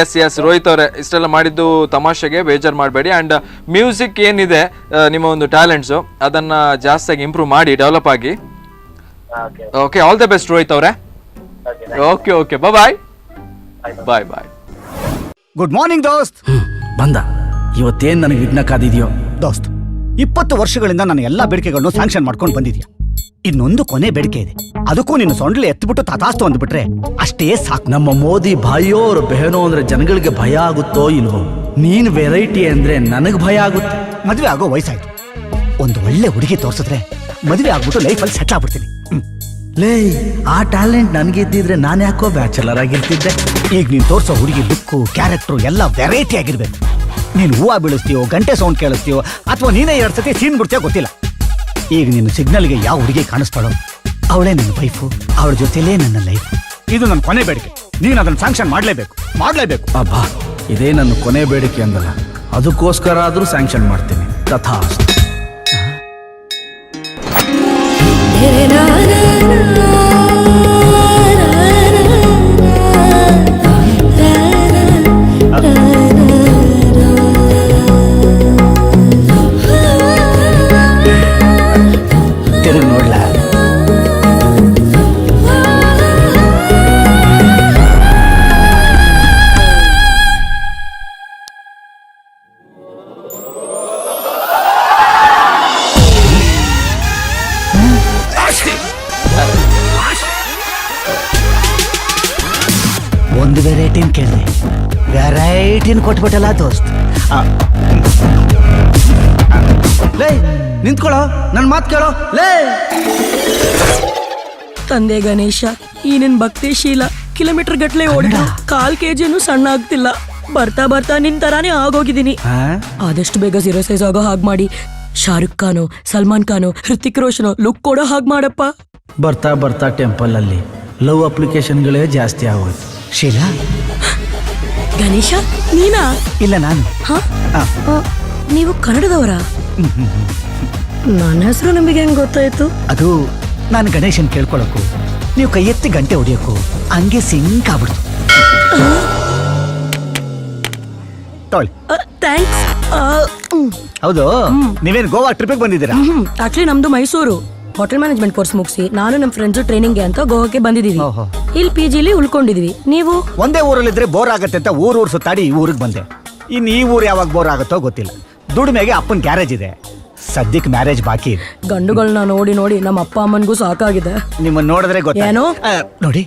Yes Rohit ಅವರೇ, ಇಷ್ಟೆಲ್ಲ ಮಾಡಿದ್ದು ತಮಾಷೆಗೆ, ಬೇಜಾರು ಮಾಡಬೇಡಿ. ಅಂಡ್ ಮ್ಯೂಸಿಕ್ ಏನಿದೆ ನಿಮ್ಮ ಒಂದು ಟ್ಯಾಲೆಂಟ್ಸು, ಅದನ್ನ ಜಾಸ್ತಿಯಾಗಿ ಇಂಪ್ರೂವ್ ಮಾಡಿ, ಡೆವಲಪ್ ಆಗಿ. Okay, all the best Rohit ಅವರೇ. ಓಕೆ ಓಕೆ, ಬಾಯ್ ಬಾಯ್ ಬಾಯ್. ಗುಡ್ ಮಾರ್ನಿಂಗ್ ದೋಸ್ತ್. ಬಂದ ಇವತ್ತೇನ್ ನನಗೆ ವಿಘ್ನ ಕಾದಿದ್ಯೋ ದೋಸ್ತ್, 20 ವರ್ಷಗಳಿಂದ ನಾನು ಎಲ್ಲಾ ಬೇಡಿಕೆಗಳನ್ನು ಸ್ಯಾಂಕ್ಷನ್ ಮಾಡ್ಕೊಂಡು ಬಂದಿದ್ಯಾ. ಇನ್ನೊಂದು ಕೊನೆ ಬೇಡಿಕೆ ಇದೆ, ಅದಕ್ಕೂ ನೀನು ಸೊಂಡ್ಲಿ ಎತ್ಬಿಟ್ಟು ತಥಾಸ್ತು ಅಂದ್ಬಿಟ್ರೆ ಅಷ್ಟೇ ಸಾಕು. ನಮ್ಮ ಮೋದಿ ಭಾಯಿಯೋ ಅವ್ರ ಬೆಹನೋ ಅಂದ್ರೆ ಜನಗಳಿಗೆ ಭಯ ಆಗುತ್ತೋ ಇಲ್ವೋ? ನೀನ್ ವೆರೈಟಿ ಅಂದ್ರೆ ನನಗ್ ಭಯ ಆಗುತ್ತೆ. ಮದ್ವೆ ಆಗೋ ವಯಸ್ಸಾಯ್ತು, ಒಂದು ಒಳ್ಳೆ ಹುಡುಗಿ ತೋರ್ಸಿದ್ರೆ ಮದ್ವೆ ಆಗ್ಬಿಟ್ಟು ಲೈಫಲ್ಲಿ ಸೆಟ್ಲ್ ಆಗ್ಬಿಡ್ತೀನಿ. ಲೇ, ಆ ಟ್ಯಾಲೆಂಟ್ ನನ್ಗಿದ್ದಿದ್ರೆ ನಾನು ಯಾಕೋ ಬ್ಯಾಚುಲರ್ ಆಗಿರ್ತಿದ್ದೆ. ಈಗ ನೀನ್ ತೋರ್ಸೋ ಹುಡುಗಿ ಲುಕ್ಕು, ಕ್ಯಾರೆಕ್ಟ್ರು ಎಲ್ಲ ವೆರೈಟಿ ಆಗಿರ್ಬೇಕು. ನೀನು ಹೂವು ಬೀಳಿಸ್ತೀಯೋ, ಗಂಟೆ ಸೌಂಡ್ ಕೇಳಿಸ್ತೀಯೋ, ಅಥವಾ ನೀನೇ 2 ಸತಿ ಸೀನ್ ಬಿಡ್ತೀಯೋ ಗೊತ್ತಿಲ್ಲ. ಈಗ ನೀನು ಸಿಗ್ನಲ್ಗೆ ಯಾವ ಹುಡುಗಿ ಕಾಣಿಸ್ತಾಳೋ ಅವಳೇ ನನ್ನ ವೈಫು, ಅವಳ ಜೊತೆಲೇ ನನ್ನ ಲೈಫ್. ಇದು ನನ್ನ ಕೊನೆ ಬೇಡಿಕೆ, ನೀನು ಅದನ್ನ ಸ್ಯಾಂಕ್ಷನ್ ಮಾಡಲೇಬೇಕು. ಅಬ್ಬಾ, ಇದೇ ನನ್ನ ಕೊನೆ ಬೇಡಿಕೆ ಅಂದಲ್ಲ, ಅದಕ್ಕೋಸ್ಕರ ಆದ್ರೂ ಸ್ಯಾಂಕ್ಷನ್ ಮಾಡ್ತೀನಿ. ತಥಾಸ್ತು. ತಿರುಗಿ ನೋಡ್ಲಾ? ಒಂದು ವೆರೈಟಿನ ಕೇಳಿದೆ, ವೆರೈಟಿನ ಕೊಟ್ಬಿಟ್ಟಲ್ಲ ದೋಸ್ತ್. ಲೇ, ನಿಂತ್ಕೊಳ್ಳೋ, ನನ್ ಮಾತು ಕೇಳೋ. ಲೇ ತಂದೆ ಗಣೇಶ, ಈ ನಿನ್ ಭಕ್ತಿಶೀಲ ಕಿಲೋಮೀಟರ್ ಗಟ್ಲೆ ಓಡಿದ 1/4 kg ಸಣ್ಣ ಆಗ್ತಿಲ್ಲ. ಬರ್ತಾ ಬರ್ತಾ ನಿನ್ ತರಾನೇ ಆಗೋಗಿದ್ದೀನಿ. ಆದಷ್ಟು ಬೇಗ 0 ಸೈಜ್ ಆಗೋ ಹಾಗೆ ಮಾಡಿ, ಶಾರುಖ್ ಖಾನು, ಸಲ್ಮಾನ್ ಖಾನು, ಹೃತಿಕ್ ರೋಷನ್ ಲುಕ್ ಕೊಡೋ ಹಾಗೆ ಮಾಡಪ್ಪ. ಬರ್ತಾ ಬರ್ತಾ ಟೆಂಪಲ್ ಅಲ್ಲಿ ಲವ್ ಅಪ್ಲಿಕೇಶನ್ಗಳೇ ಜಾಸ್ತಿ ಆಗೋಯ್ತು. ಶೀಲಾ, ಗಣೇಶ ನೀನಾ? ಇಲ್ಲ, ನಾನು. ನೀವು ಕನ್ನಡದವರ? ನನ್ನ ಹೆಸರು ನಿಮಗೆ ಹೆಂಗ್ ಗೊತ್ತಾಯ್ತು? ಅದು ನಾನು ಗಣೇಶನ್ ಕೇಳ್ಕೊಳಕ್ಕೂ ನೀವು ಕೈ ಎತ್ತಿ ಗಂಟೆ ಹೊಡಿಯೋಕ್ಕೂ ಹಂಗೆ ಸಿಂಕ್ ಆಗ್ಬಿಡ್ತು. ಥ್ಯಾಂಕ್ಸ್. ಹೌದು, ನೀವೇನು ಗೋವಾ ಟ್ರಿಪ್ಗೆ ಬಂದಿದ್ದೀರಾ? ಆಕ್ಚುಲಿ ನಮ್ದು ಮೈಸೂರು. ಹೋಟೆಲ್ ಮ್ಯಾನೇಜ್ಮೆಂಟ್ ಕೋರ್ಸ್ ಮುಗಿಸಿ ನಾನು ನಮ್ಮ ಫ್ರೆಂಡ್ಸ್ ಟ್ರೈನಿಂಗ್ಗೆ ಅಂತ ಗೋವಾಕ್ಕೆ ಬಂದಿದ್ದೀವಿ. ಇಲ್ಲಿ PGಲಿ ಉಳ್ಕೊಂಡಿದೀವಿ. ನೀವು? ಒಂದೇ ಊರಲ್ಲಿದ್ರೆ ಬೋರ್ ಆಗತ್ತೆ ಅಂತ ಊರು ಸುತ್ತಾಡಿ ಈ ಊರಿಗೆ ಬಂದೆ. ಇನ್ನು ಈ ಊರು ಯಾವಾಗ ಬೋರ್ ಆಗುತ್ತೋ ಗೊತ್ತಿಲ್ಲ. ದುಡಿಮೆಗೆ ಅಪ್ಪನ ಗ್ಯಾರೇಜ್ ಇದೆ, ಸದ್ಯಕ್ಕೆ ಮ್ಯಾರೇಜ್ ಬಾಕಿ ಇದೆ. ಗಂಡುಗಳನ್ನ ನೋಡಿ ನೋಡಿ ನಮ್ಮ ಅಪ್ಪ ಅಮ್ಮನಿಗೂ ಸಾಕಾಗಿದೆ. ನಿಮ್ಮನ್ನ ನೋಡಿದ್ರೆ ಏನೋ? ನೋಡಿ,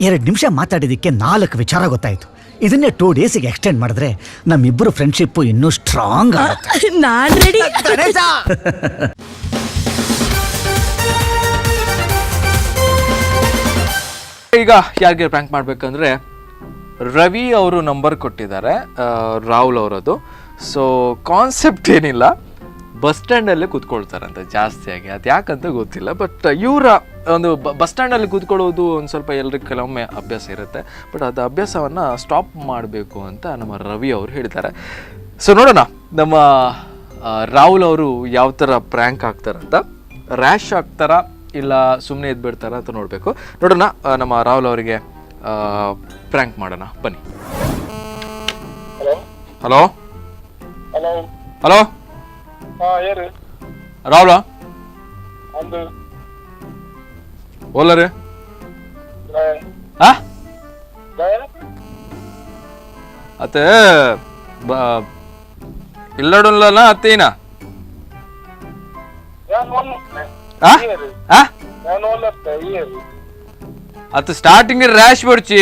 2 ನಿಮಿಷ ಮಾತಾಡಿದಕ್ಕೆ 4 ವಿಚಾರ ಗೊತ್ತಾಯ್ತು. ಇದನ್ನೇ 2 ಡೇಸಿಗೆ ಎಕ್ಸ್ಟೆಂಡ್ ಮಾಡಿದ್ರೆ ನಮ್ಮಿಬ್ಬರು ಫ್ರೆಂಡ್ಶಿಪ್ ಇನ್ನೂ ಸ್ಟ್ರಾಂಗ್ ಆಗುತ್ತೆ. ನಾನ್ ರೆಡಿ. ಈಗ ಯಾರಿಗೆ ಪ್ರ್ಯಾಂಕ್ ಮಾಡ್ಬೇಕಂದ್ರೆ ರವಿ ಅವರು ನಂಬರ್ ಕೊಟ್ಟಿದ್ದಾರೆ, ರಾಹುಲ್ ಅವರದು. ಸೊ ಕಾನ್ಸೆಪ್ಟ್ ಏನಿಲ್ಲ, ಬಸ್ ಸ್ಟ್ಯಾಂಡಲ್ಲೇ ಕೂತ್ಕೊಳ್ತಾರಂತೆ ಜಾಸ್ತಿಯಾಗಿ, ಅದು ಯಾಕಂತ ಗೊತ್ತಿಲ್ಲ. ಬಟ್ ಇವರ ಒಂದು ಬಸ್ ಸ್ಟ್ಯಾಂಡಲ್ಲಿ ಕೂತ್ಕೊಳ್ಳೋದು ಒಂದು ಸ್ವಲ್ಪ ಎಲ್ರಿಗೂ ಕೆಲವೊಮ್ಮೆ ಅಭ್ಯಾಸ ಇರುತ್ತೆ. ಬಟ್ ಅದು ಅಭ್ಯಾಸವನ್ನು ಸ್ಟಾಪ್ ಮಾಡಬೇಕು ಅಂತ ನಮ್ಮ ರವಿ ಅವರು ಹೇಳ್ತಾರೆ. ಸೊ ನೋಡೋಣ ನಮ್ಮ ರಾಹುಲ್ ಅವರು ಯಾವ ಥರ ಪ್ರ್ಯಾಂಕ್ ಆಗ್ತಾರಂತ. ರ್ಯಾಶ್ ಆಗ್ತಾರಾ ಇಲ್ಲ ಸುಮ್ಮನೆ ಎದ್ಬಿಡ್ತಾರ ಅಂತ ನೋಡಬೇಕು. ನೋಡೋಣ, ನಮ್ಮ ರಾಹುಲ್ ಅವರಿಗೆ ಪ್ರ್ಯಾಂಕ್ ಮಾಡೋಣ ಬನ್ನಿ. ಹಲೋ ಹಲೋ ಹಲೋ ಯಾರು? ರಾಹುಲ ಒಂದು ಓಲರಿ ಅತ್ತೆ ಇಲ್ಲಡಲ್ಲ ಅತ್ತೇನ ಅತ್ತ ಸ್ಟಾರ್ಟಿಂಗ್ ರ್ಯಾಶ್ ಬಡ್ಚಿ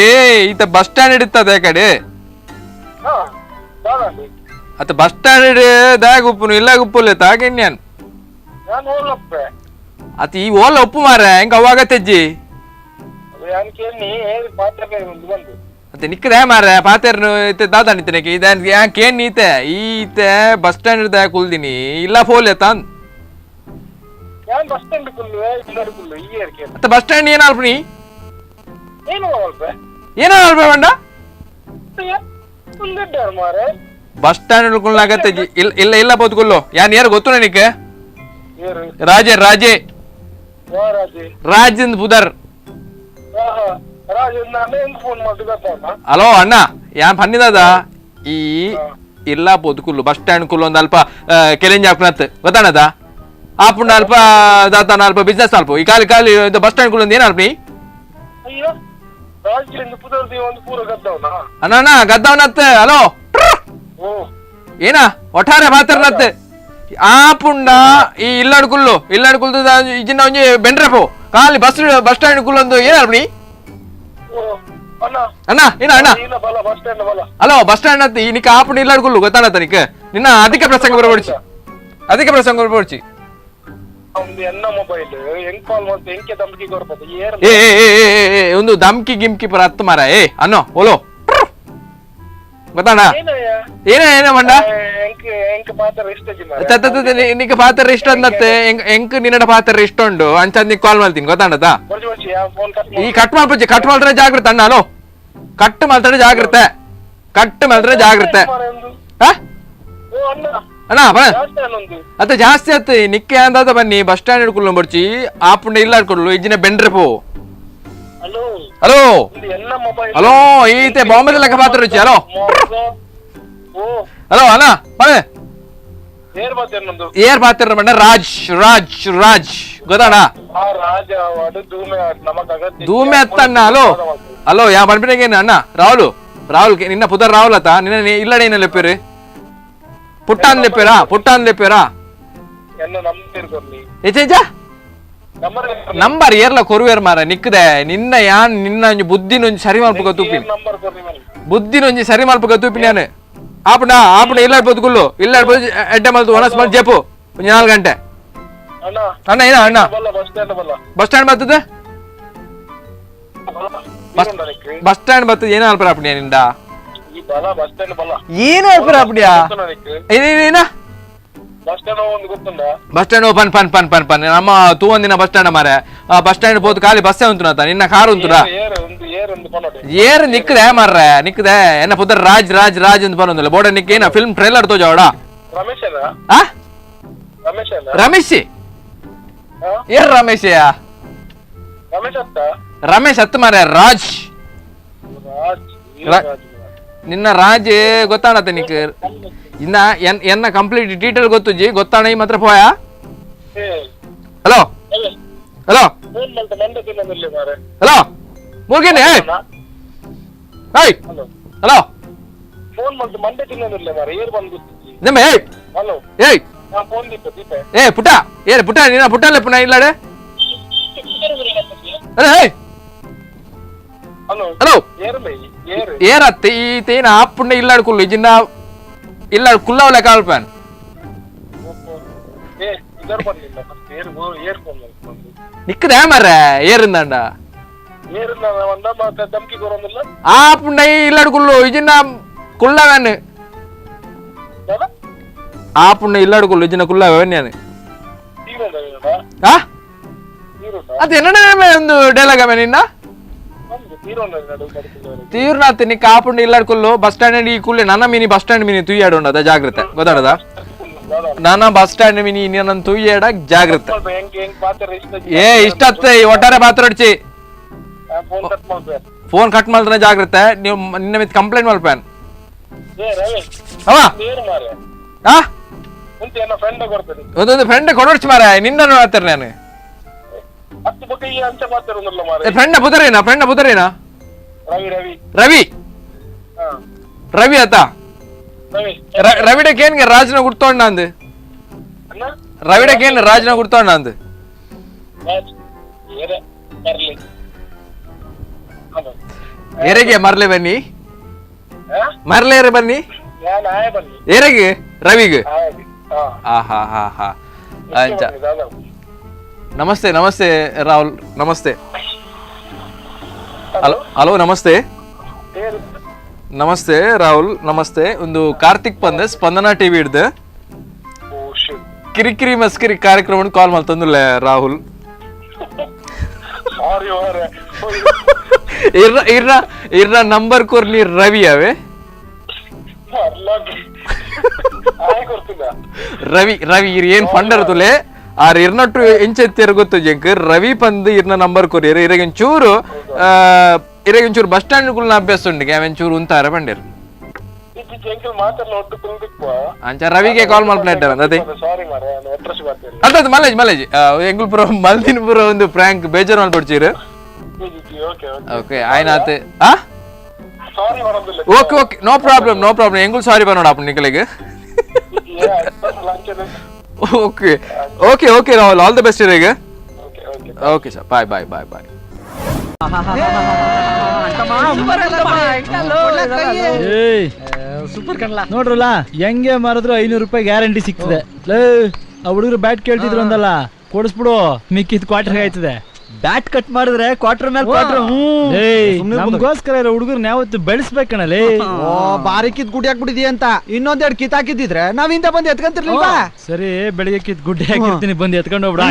ಈತ ಬಸ್ ಸ್ಟ್ಯಾಂಡ್ ಹಿಡಿತದೆ ಕಡೆ ಅತ್ತ ಬಸ್ ಸ್ಟ್ಯಾಂಡ್ ದಾಗ ಉಪ್ಪು ಇಲ್ಲ ಉಪ್ಪುಲ್ಲ ತಾಗೆನ್ಯಾನ್ ಅತ್ತ ಈ ಓಲ ಉಪ್ಪು ಮಾರ ಹೆಂಗ ಅವಾಗ ತೆಜ್ಜಿ ಮತ್ತೆ ನಿಕ್ಕದೆ ಮಾರ ಪಾತೆರ್ನು ಇತ್ತೆ ದಾದ ನಿತ್ತನಕ್ಕೆ ಇದೇನ್ ಯಾಕೇನ್ ನೀತೆ ಈತೆ ಬಸ್ ಸ್ಟ್ಯಾಂಡ್ ದಾಗ ಕುಲ್ದಿನಿ ಇಲ್ಲ ಫೋಲ್ ತಾನ್ ಮತ್ತೆ ಬಸ್ ಸ್ಟ್ಯಾಂಡ್ ಏನಾಲ್ಪ ನೀ ಏನೋ ಬೇಡ ಬಸ್ ಸ್ಟ್ಯಾಂಡ್ ಕುಲ್ಲಾಗತ್ತೆ ಇಲ್ಲ ಇಲ್ಲ ಬದುಕುಲ್ಲು ಯಾನ್ ಯಾರು ಗೊತ್ತು ನನಗೆ ರಾಜೇ ರಾಜೇ ರಾಜೇಂದ್ರ ಬುದರ್. ಹಲೋ ಅಣ್ಣ ಯಾನ್ ಪನ್ನಿದಾದ ಈ ಇಲ್ಲ ಬದುಕುಲ್ಲು ಬಸ್ ಸ್ಟ್ಯಾಂಡ್ ಕುಲ್ಲು ಒಂದು ಅಲ್ಪ ಕೆಲೆಂಜ್ ಹಾಕ್ನತ್ ಗೊತ್ತಾಣದ ಆಪುಂಡ ಅಲ್ಪ ದಾತಾನ ಅಲ್ಪ ಬಿಸ್ನೆಸ್ ಅಲ್ಪ ಈ ಖಾಲಿ ಖಾಲಿ ಬಸ್ ಸ್ಟ್ಯಾಂಡ್ ಕುಲ್ಲು ಏನ್ ಅಲ್ಪ ನೀ ಅಣ್ಣ ಅಣ್ಣ ಗದ್ದವನತ್. ಹಲೋ ಏನ ಒಟ್ಟಾರೆ ಮಾತಾಡ್ನತ್ ಆಪುಂಡ ಈ ಇಲ್ಲಾಡ್ ಕುಲ್ಲು ಇಜಿನ ಒಂಜಿ ಬೆಂಡ್ರಪು ಖಾಲಿ ಬಸ್ ಸ್ಟ್ಯಾಂಡ್ ಕುಲ್ಲು ಒಂದು ಏನ್ ಅಲ್ಪ ನೀ ಅಣ್ಣ ಏನ ಅಣ್ಣ ಹಲೋ ಬಸ್ ಸ್ಟ್ಯಾಂಡ್ ಅಂತ ಈ ನಿಕ್ಕ ಆಪುಂಡ ಇಲ್ಲಾಡ್ ಕುಲ್ಲು ಗೊತ್ತಾಣತ್ತ ನಿಕ್ಕ ನಿನ್ನ ಅಧಿಕ ಪ್ರಸಂಗ ಬರಬಡ್ಚಿ ಅಧಿಕ ಪ್ರಸಂಗ ಬರಬಡ್ಚಿ ಒಂದು ದಮ್ಕಿ ಗಿಮ್ಕಿ ಪರ ಹತ್ತು ಮಾರ ಏ ಅನ್ನೋ ಓಲೋ ಗೊತ್ತಾಣ ಏನ ಮಂಡ ನಿಕ್ಕ ಪಾತ್ರ ಇಷ್ಟ ಅಂದತ್ತೆ ಎಂಕ್ ನಿನ್ನ ಪಾತ್ರ ಇಷ್ಟ ಉಂಡು ಅಂಚಂದ್ ನೀ ಕಾಲ್ ಮಾಡ್ತೀನಿ ಗೊತ್ತಾಣದ ಈ ಕಟ್ ಮಾಡ್ಪಚ್ಚಿ ಕಟ್ ಮಾಡ್ರೆ ಜಾಗ್ರತೆ ಅಣ್ಣ. ಹಲೋ ಕಟ್ ಮಾಡ್ತಾರೆ ಜಾಗ್ರತೆ ಕಟ್ ಮಾಡ್ರೆ ಜಾಗ್ರತೆ ಅಣ್ಣ ಅತ್ತ ಜಾಸ್ತಿ ಆತ ನಿಕ್ಕೆ ಅಂದಾದ ಬನ್ನಿ ಬಸ್ ಸ್ಟ್ಯಾಂಡ್ ಹಿಡ್ಕೊಳ್ಳು ಬರ್ಚಿ ಆಪುಂಡ ಇಲ್ಲ ಹಿಡ್ಕೊಳ್ಳು ಇಜ್ಜಿನ ಬೆಂಡ್ರೆಪು. ಹಲೋ ಹಲೋ ಈತೆ ಬಾಂಬೆ ಲೆಕ್ಕ ಪಾತ್ರ ರುಚಿ. ಹಲೋ ಹಲೋ ಅಣ್ಣ ಬಳೆ ಏರ್ ಪಾತ್ರ ಬಣ್ಣ ರಾಜ್ ರಾಜ್ ರಾಜ್ ಗೊತ್ತಾಣ ಧೂಮೆ ಅತ್ತಣ್ಣ. ಹಲೋ ಹಲೋ ಯಾ ಬಂದ್ಬಿಟ್ಟೇನು ಅಣ್ಣ ರಾಹುಲ್ ರಾಹುಲ್ ನಿನ್ನ ಪುದರ್ ರಾಹುಲ್ ಅತ್ತ ನಿನ್ನ ಇಲ್ಲಡೆ ಏನ ಲೆಪ್ಪೇರಿ ಪುಟ್ಟಾನ್ ಲೆಪ್ಪೇರಾ ನಂಬರ್ ಏರ್ಲ ಕೊರುವೇರ್ ಮಾರ ನಿಕ್ಕದೆ ನಿನ್ನ ಯಾನ್ ನಿನ್ನ ಬುದ್ಧಿನೊಂಜಿ ಸರಿ ಮಲ್ಪಗ ತೂಪಿನಿ ಬುದ್ಧಿನೊಂಜಿ ಸರಿ ಮಲ್ಪಗ ತೂಪಿನಿ ನಾನು ಆಪುಣ ಇಲ್ಲಾಡ್ ಬದುಕುಲ್ಲು ಇಲ್ಲಾಡ್ ಬದು ಎಡ್ಡೆ ಮಲ್ತು ಒನಸ್ ಮಲ್ ಜೆಪು ಒಂಜಿ 4 ಗಂಟೆ ಅಣ್ಣ ಏನ ಅಣ್ಣ ಬಸ್ ಸ್ಟ್ಯಾಂಡ್ ಬರ್ತದೆ ಬಸ್ ಸ್ಟ್ಯಾಂಡ್ ಬರ್ತದೆ ಏನ ಅಲ್ಪರ ಆಪುಣ್ಯ ನಿಂದ ಏನು ಅಲ್ಪರ ಆಪುಣ್ಯ ಏನ ಬಸ್ ಸ್ಟ್ಯಾಂಡ್ ಪನ್ ಪನ್ ಪನ್ ಪನ್ ಪನ್ ನಮ್ಮ ತೂ ಒಂದಿನ ಬಸ್ ಸ್ಟ್ಯಾಂಡ್ ಮಾರೆ ಬಸ್ ಸ್ಟ್ಯಾಂಡ್ ಪೋದು ಖಾಲಿ ಬಸ್ಸೇ ಉಂಟು ನಿನ್ನ ಕಾರು ಉಂಟು ಏರ್ ನಿಕ್ಕದೆ ಮಾರ್ರೆ ನಿಕ್ಕದೆ ಎನ್ನ ಪುದರ್ ರಾಜ್ ರಾಜ್ ರಾಜ್ ಅಂತ ಬಂದಿಲ್ಲ ಬೋರ್ಡ ನಿಕ್ಕ ಏನ ಫಿಲ್ಮ್ ಟ್ರೈಲರ್ ತೋಜಾವಡ ರಮೇಶ್ ಏರ್ ರಮೇಶ್ ಹತ್ತು ಮಾರ ರಾಜ್ ನಿನ್ನ ರಾಜ್ ಗೊತ್ತಾಣತ್ತೆ ನಿಕ್ ಇನ್ನ ಎನ್ನ ಕಂಪ್ಲೀಟ್ ಡೀಟೇಲ್ ಗೊತ್ತುಜಿ ಗೊತ್ತಾಣ ಈ ಮಾತ್ರ ಪೋಯ. ಹಲೋ ಹಲೋ ಹಲೋ ಮುಗಿನಿ ಹಲೋ ನಮ್ಮ ಏಯ್ ಏ ಪುಟ ಏ ಪುಟ ನಿನ್ನ ಪುಟ್ಟಲ್ಲ ಪುನ ಇಲ್ಲಾಡೆ ಅರೆ ಹಲೋ ಏರತ್ತೆ ಈ ತೇನ ಆಪುಂಡ ಇಲ್ಲಾಡ್ಕುಲ್ಲು ಇಜಿನ್ನ ಇಲ್ಲಾಡ್ ಕುಲ್ಲವಲೆ ಕಾಲ್ಪನ್ ನಿಕ್ಕದೆ ಮರ ಏರಿಂದಂಡ ಆಪುಂಡ ಇಲ್ಲಾಡ್ಕುಲ್ಲು ಇಜಿನ್ನ ಕುಲ್ಲವನ್ ಆಪುಂಡ ಇಲ್ಲಾಡ್ಕುಲ್ಲು ಇಜಿನ್ನ ಕುಲ್ಲವನ್ ನಾನು ಅದೇನ ಒಂದು ಡೈಲಾಗ್ ಅವೇ ನಿನ್ನ ತೀರ್ನಾಥ್ ನೀ ಕಾಪುಂಡು ಇಲ್ಲಾಡ್ಕೊಲ್ಲು ಬಸ್ ಸ್ಟ್ಯಾಂಡ್ ಈ ಕುಲ್ಲೆ ನನ್ನ ಮಿನಿ ಬಸ್ ಸ್ಟ್ಯಾಂಡ್ ಮಿನಿ ತುಯ್ಯಾಡೋಣ ಜಾಗ್ರತೆ ಗೊತ್ತಾಡದ ನನ್ನ ಬಸ್ ಸ್ಟ್ಯಾಂಡ್ ಮಿನಿ ನನ್ನ ತುಯ್ಯಾಡ ಜಾಗ್ರತೆ ಏ ಇಷ್ಟತ್ತೆ ಒಟ್ಟಾರೆ ಮಾತಾಡ್ಚಿ ಫೋನ್ ಕಟ್ ಮಾಡಿದ್ರೆ ಜಾಗ್ರತೆ ನೀವು ನಿನ್ನ ಮಿತ್ ಕಂಪ್ಲೇಂಟ್ ಮಲ್ಪೇನ್ ಒಂದೊಂದು ಫ್ರೆಂಡ್ ಕೊಡೋಡ್ಚಿ ಮಾರ ನಿನ್ನ ಹೇಳ್ತಾರೆ ನಾನು ಫ್ರೆಂಡ್ ಬುಧರೇನಾ ರವಿ ರವಿ ಆತ ರವಿಡಕ್ಕೇನ್ಗೆ ರಾಜನ ಗುರ್ತೋಣ್ಣ ಅಂದ್ ರವಿಡಕ್ಕೇನ್ ರಾಜನ ಗುರ್ತೋಣ್ಣ ಅಂದ್ ಎರೆಗೆ ಮರ್ಲೆ ಬನ್ನಿ ಮರ್ಲೇರೆ ಬನ್ನಿ ಎರೆಗೆ ರವಿಗೆ ಹಾ ಹಾ ಹಾ ಅಂಚ ನಮಸ್ತೆ ನಮಸ್ತೆ ರಾಹುಲ್ ನಮಸ್ತೆ ಹಲೋ ನಮಸ್ತೆ ನಮಸ್ತೆ ರಾಹುಲ್ ನಮಸ್ತೆ ಒಂದು ಕಾರ್ತಿಕ್ ಪಂದೆ ಸ್ಪಂದನ ಟಿವಿ ಹಿಡ್ದು ಕಿರಿಕಿರಿ ಮಸ್ಕಿರಿ ಕಾರ್ಯಕ್ರಮ ಕಾಲ್ ಮಾಡ್ತಂದುಲ್ಲ ರಾಹುಲ್ ಇರ್ನ ನಂಬರ್ ಕೊರ್ನಿ ರವಿ ಅವೇ ರವಿ ರವಿ ಇರ್ ಏನ್ ಫಂಡರ್ ತುಲೆ ಆರ್ ಇರ್ನಟ್ಟು ಎಂಚೆತ್ತಿರ ಗೊತ್ತು ಜಂಕ್ ರವಿ ಪಂದ್ ಇರ್ನ ನಂಬರ್ ಕೊರಿಯರ್ ಇರಗೊಂಚೂರು ಇರಗೊಂಚೂರು ಬಸ್ ಸ್ಟ್ಯಾಂಡ್ ಕುಲ್ನ ಅಭ್ಯಾಸ ಉಂಡಿಗೆ ಅವೆಂಚೂರು ಉಂತಾರ ಬಂದಿರ್ ಅಂಚ ರವಿಗೆ ಕಾಲ್ ಮಾಡ್ಪ್ಲೇಟ್ ಅದೇ ಅದ್ ಮಲೇಜ್ ಮಲೇಜ್ ಎಂಗುಲ್ಪುರ ಮಲ್ದಿನ್ಪುರ ಒಂದು ಪ್ರ್ಯಾಂಕ್ ಬೇಜಾರು ಮಾಡ್ಬಿಡ್ಚೀರು ಓಕೆ ಆಯ್ನಾತೆ ಓಕೆ ಓಕೆ ನೋ ಪ್ರಾಬ್ಲಮ್ ಎಂಗುಲ್ ಸಾರಿ ಬನ್ನೋಡ ಅಪ್ಪ ನಿಖಲಿಗೆ okay okay okay Rahul all the best ಇರಿಗೆ okay sir bye bye bye bye super ಕಣ್ಲ ನೋಡ್ರಲ್ಲ ಹೆಂಗೆ ಮಾರಿದ್ರು 500 ರೂಪಾಯಿ ಗ್ಯಾರಂಟಿ ಸಿಗ್ತದೆ ಆ ಹುಡುಗರು ಬ್ಯಾಟ್ ಕೇಳ್ತಿದ್ರು ಅಂದಲ್ಲ ಕೊಡಿಸ್ಬಿಡು ಮಿಕ್ಕಿದ್ ಕ್ವಾರ್ಟರ್ ಆಯ್ತದೆ ಬ್ಯಾಟ್ ಕಟ್ ಮಾಡಿದ್ರೆ ಕ್ವಾರ್ಟರ್ ಮೇಲೆ ಕ್ವಾರ್ಟರ್ ನಮಗೋಸ್ಕರ ಇರೋ ಹುಡುಗರು ಯಾವತ್ತು ಬೆಳೆಸ್ಬೇಕಣಲ್ಲಿ ಬಾರಿಕಿದ್ ಗುಡಿ ಹಾಕ್ಬಿಟ್ಟಿದಿ ಅಂತ ಇನ್ನೊಂದೆರಡು ಕಿತ್ ಹಾಕಿದ್ರೆ ನಾವ್ ಇಂತ ಬಂದು ಎತ್ಕೊಂತಿರ್ಲಿಲ್ವಾ ಸರಿ ಬೆಳಿಗ್ಗೆ ಕಿತ್ ಗುಡ್ಡೆ ಹಾಕಿರ್ತೀನಿ ಬಂದು ಎತ್ಕೊಂಡು ಹೋಗ್ಬಿಡ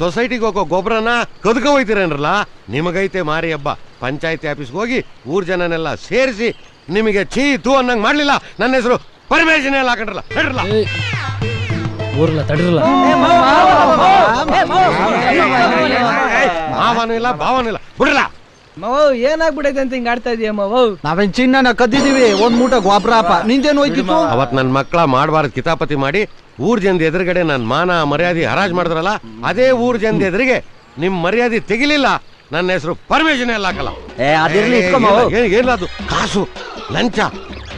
ಸೊಸೈಟಿಗೆ ಹೋಗೋ ಗೊಬ್ಬರನ ಕದ್ಕ ಹೋಯ್ತೀರೇನ್ರಲ್ಲ ನಿಮಗೈತೆ ಮಾರಿ ಹಬ್ಬ ಪಂಚಾಯತಿ ಆಫೀಸ್ಗೆ ಹೋಗಿ ಊರ್ ಜನನೆಲ್ಲ ಸೇರಿಸಿ ನಿಮಗೆ ಚೀತು ಅನ್ನಂಗ್ ಮಾಡ್ಲಿಲ್ಲ ನನ್ನ ಹೆಸರು ಪರ್ಮಿಷನ್ ಎಲ್ಲ ಹಾಕೊಂಡ್ರಲ್ಲ ಹೇಳ್ರಲ್ಲ ಊರಲ್ಲ ತಡಿರಲ್ಲ ಮಾವನೂ ಇಲ್ಲ ಭಾವನೂ ಇಲ್ಲ ಬಿಡ್ರಲ್ಲ ಏನಾಗ್ಬಿಡೈತೆ ಅಂತ ಹಿಂಗ ಆಡ್ತಾ ಇದೀಯ ನಾವೇನ್ ಚಿನ್ನ ಕದ್ದಿದೀವಿ ಒಂದ್ ಮೂಟ ಗೊಬ್ಬರ ನಿಂದೇನು ಹೋಯ್ತಿತ್ತು ಅವತ್ ನನ್ ಮಕ್ಳ ಮಾಡಬಾರದ್ ಕಿತಾಪತಿ ಮಾಡಿ ಊರ್ ಜನದ ಎದುರುಗಡೆ ನನ್ ಮಾನ ಮರ್ಯಾದೆ ಹರಾಜ್ ಮಾಡಿದ್ರಲ್ಲ ಅದೇ ಊರ್ ಜನದ ಎದುರಿಗೆ ನಿಮ್ ಮರ್ಯಾದೆ ತೆಗಿಲಿಲ್ಲ ನನ್ನ ಹೆಸರು ಪರ್ಮಿಷನ್ ಎಲ್ಲ ಹಾಕಲ್ಲ ಏನಿಲ್ಲ ಅದು ಕಾಸು ಲಂಚ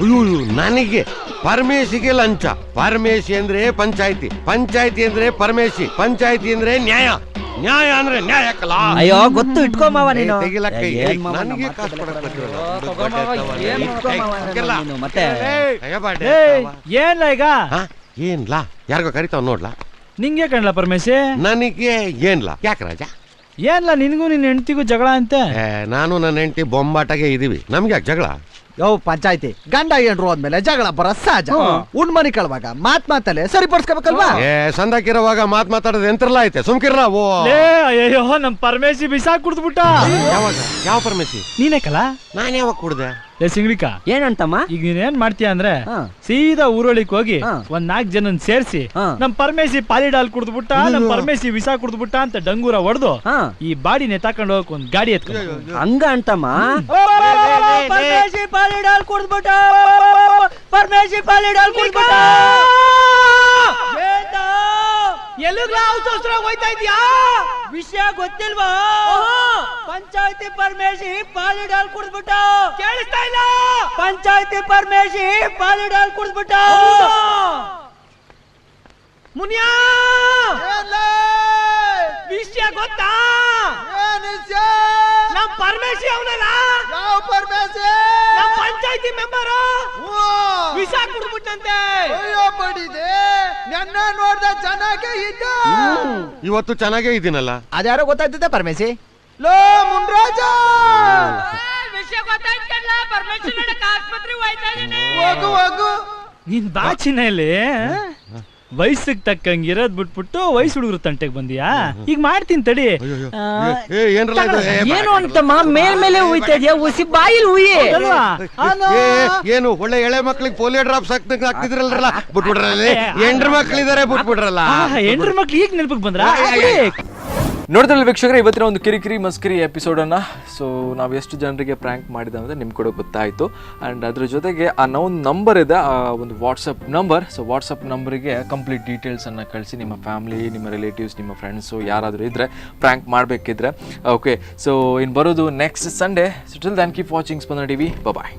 ಅಯ್ಯೋ ನನಗೆ ಪರಮೇಶಿಗೆ ಲಂಚ ಪರಮೇಶಿ ಅಂದ್ರೆ ಪಂಚಾಯತಿ ಪಂಚಾಯತಿ ಅಂದ್ರೆ ಪರಮೇಶಿ ಪಂಚಾಯತಿ ಅಂದ್ರೆ ನ್ಯಾಯ ನ್ಯಾಯ ಅಂದ್ರೆ ನ್ಯಾಯಕ್ಕಲ್ಲ ಅಯ್ಯೋ ಗೊತ್ತು ಇಟ್ಕೋ ಮಾವ ನೀನು ತೆಗಿಲಕ್ಕ ನನಗೆ ಕಾಸು ಏನ್ಲ ಈಗ ಏನ್ಲಾ ಯಾರಿಗೋ ಕರಿತಾವ್ ನೋಡ್ಲಾ ನಿಂಗೆ ಕಣ್ಲ ಪರಮೇಶಿ ನನಗೆ ಏನ್ಲಾ ಯಾಕೆ ರಾಜ ಏನ್ಲ ನಿನ್ಗೂ ನಿನ್ ಹೆಂಡತಿಗೂ ಜಗಳ ಅಂತೆ ನಾನು ನನ್ನ ಹೆಂಡತಿ ಬೊಂಬಾಟಗೆ ಇದೀವಿ ನಮ್ಗೆ ಯಾಕೆ ಜಗಳ ಯೋ ಪಂಚಾಯತಿ ಗಂಡ ಹೆಂಡ್ರು ಹೋದ್ಮೇಲೆ ಜಗಳ ಬರ ಸಹಜ ಉಣ್ಮನಿ ಕಳುವಾಗ ಮಾತಲ್ಲೇ ಸರಿಪಡಿಸ್ಕೋಬೇಕಲ್ವಾ ಸಂದಾಕಿರುವಾಗ ಮಾತಾಡೋದು ಎಂತ್ರಲ್ಲ ಐತೆ ಸುಮ್ಕಿರ್ಲ ಓ ಅಯ್ಯೋ ನಮ್ ಪರಮೇಶಿ ಬಿಸಾಕ್ ಕುಡ್ದ್ಬಿಟ್ಟ ಯಾವಾಗ ಯಾವ ಪರಮೇಶಿ ನೀನೇ ಕಲ ನಾನ್ ಯಾವಾಗ ಕುಡ್ದೆ ಸಿಂಗ್ಳಿಕ ಏನಂತಮ್ಮ ಈಗ ನೀನ್ ಏನ್ ಮಾಡ್ತೀಯ ಅಂದ್ರೆ ಸೀದಾ ಊರೊಳಿಕ್ ಹೋಗಿ ಒಂದ್ 4 ಜನನ್ ಸೇರ್ಸಿ ನಮ್ ಪರಮೇಶಿ ಪಾಲಿಡಾಲ್ ಕುಡ್ದ್ಬಿಟ್ಟ ನಮ್ ಪರಮೇಶಿ ವಿಸಾ ಕುಡ್ದ್ಬಿಟ್ಟ ಅಂತ ಡಂಗೂರ ಹೊಡೆದು ಈ ಬಾಡಿ ನೆತಾಕೊಂಡ್ ಹೋಗಕ್ ಒಂದ್ ಗಾಡಿ ಎತ್ಕೊಂಡು ಹಂಗ ಅಂತಮ್ಮ ಪರಮೇಶಿ ಪಾಲಿಡಾಲ್ ಕುಡ್ದ್ಬಿಟ್ಟ ಪರಮೇಶಿ ಪಾಲಿಡಾಲ್ ಕುಡ್ದ್ಬಿಟ್ಟ ಹೋಯ್ತಾ ಇದ್ಯಾ ವಿಷಯ ಗೊತ್ತಿಲ್ವಾ ಪಂಚಾಯತಿ ಪರಮೇಶಿ ಪಾಲಿಡಾಲ್ ಕುಡ್ದ್ಬಿಟ್ಟ ಕೇಳಿಸ್ತಾ ಇಲ್ಲ ಪಂಚಾಯತಿ ಪರಮೇಶಿ ಪಾಲಿಡಾಲ್ ಕುಡ್ದ್ಬಿಟ್ಟ ಮುನಿಯಾ ಗೊತ್ತಾ ನಮ್ ಪರಮೇಶಿ ಅವನಲ್ಲ ನಮ್ ಪಂಚಾಯತಿ ಮೆಂಬರ್ ವಿಷ ಕುಡ್ಬಿಟ್ಟಂತೆ. ನೋಡ್ದ ಚೆನ್ನಾಗೇ ಇದ್ದ. ಇವತ್ತು ಚೆನ್ನಾಗೇ ಇದ್ದೀನಲ್ಲ. ಅದ್ಯಾರೋ ಗೊತ್ತಾಯ್ತದೆ ಪರಮೇಶಿ. ಲೋ ಮುನ್ರಾಜ ವಿಷಯ ಗೊತ್ತಾಯ್ತಲ್ಲ, ಪರಮೇಶ್ವರ ಆಸ್ಪತ್ರೆಗೆ ಹೋಯ್ತಾ ಇದೀನಿ. ಹೋಗು ನೀನ್ ಬಾಚಿನಲ್ಲಿ ವಯಸ್ಸಿಗೆ ತಕ್ಕಂಗೆ ಇರೋದ್ ಬಿಟ್ಬಿಟ್ಟು ವಯಸ್ಸು ಹುಡುಗರು ತಂಟೆಗೆ ಬಂದಿಯಾ? ಈಗ ಮಾಡ್ತೀನಿ ತಡಿ. ಏನ್ರಲ್ಲ ಇದು? ಏನು ಅಂತಮ್ಮ ಮೇಲ್ಮೇಲೆ ಉಯ್ತಾ ಇದೆಯಾ? ಉಸಿ ಬಾಯಿಲ್ ಉಯ್ಯಿ. ಏನು ಒಳ್ಳೆ ಎಳೆ ಮಕ್ಳಿಗೆ ಪೋಲಿಯೋ ಡ್ರಾಪ್ಸ್ ಹಾಕ್ತಿದ್ರಲ್ರಲ್ಲ, ಬಿಟ್ಬಿಡ್ರಲ್ಲ. ಎಂಡ್ರ ಮಕ್ಳಿದಾರೆ, ಬಿಟ್ಬಿಡ್ರಲ್ಲ. ಹೆಂಡ್ರ ಮಕ್ಳು ಈಗ ನೆನಪಿಗೆ ಬಂದ್ರ? ನೋಡಿದ್ರಲ್ಲ ವೀಕ್ಷಕರೇ, ಇವತ್ತಿನ ಒಂದು ಕಿರಿಕಿರಿ ಮಸ್ಕಿರಿ ಎಪಿಸೋಡನ್ನು. ಸೊ ನಾವು ಎಷ್ಟು ಜನರಿಗೆ ಪ್ರ್ಯಾಂಕ್ ಮಾಡಿದ ಅಂದರೆ ನಿಮ್ಗೆ ಕೂಡ ಗೊತ್ತಾಯಿತು. ಆ್ಯಂಡ್ ಅದ್ರ ಜೊತೆಗೆ ಆ ಒಂದು ನಂಬರ್ ಇದೆ, ಆ ಒಂದು ವಾಟ್ಸಪ್ ನಂಬರ್. ಸೊ ವಾಟ್ಸಪ್ ನಂಬರಿಗೆ ಕಂಪ್ಲೀಟ್ ಡೀಟೇಲ್ಸನ್ನು ಕಳಿಸಿ, ನಿಮ್ಮ ಫ್ಯಾಮಿಲಿ, ನಿಮ್ಮ ರಿಲೇಟಿವ್ಸ್, ನಿಮ್ಮ ಫ್ರೆಂಡ್ಸು ಯಾರಾದರೂ ಇದ್ದರೆ ಪ್ರ್ಯಾಂಕ್ ಮಾಡಬೇಕಿದ್ರೆ. ಓಕೆ, ಸೊ ಇನ್ನು ಬರೋದು next Sunday. So till then keep watching Spandana TV. ಬಾಯ್.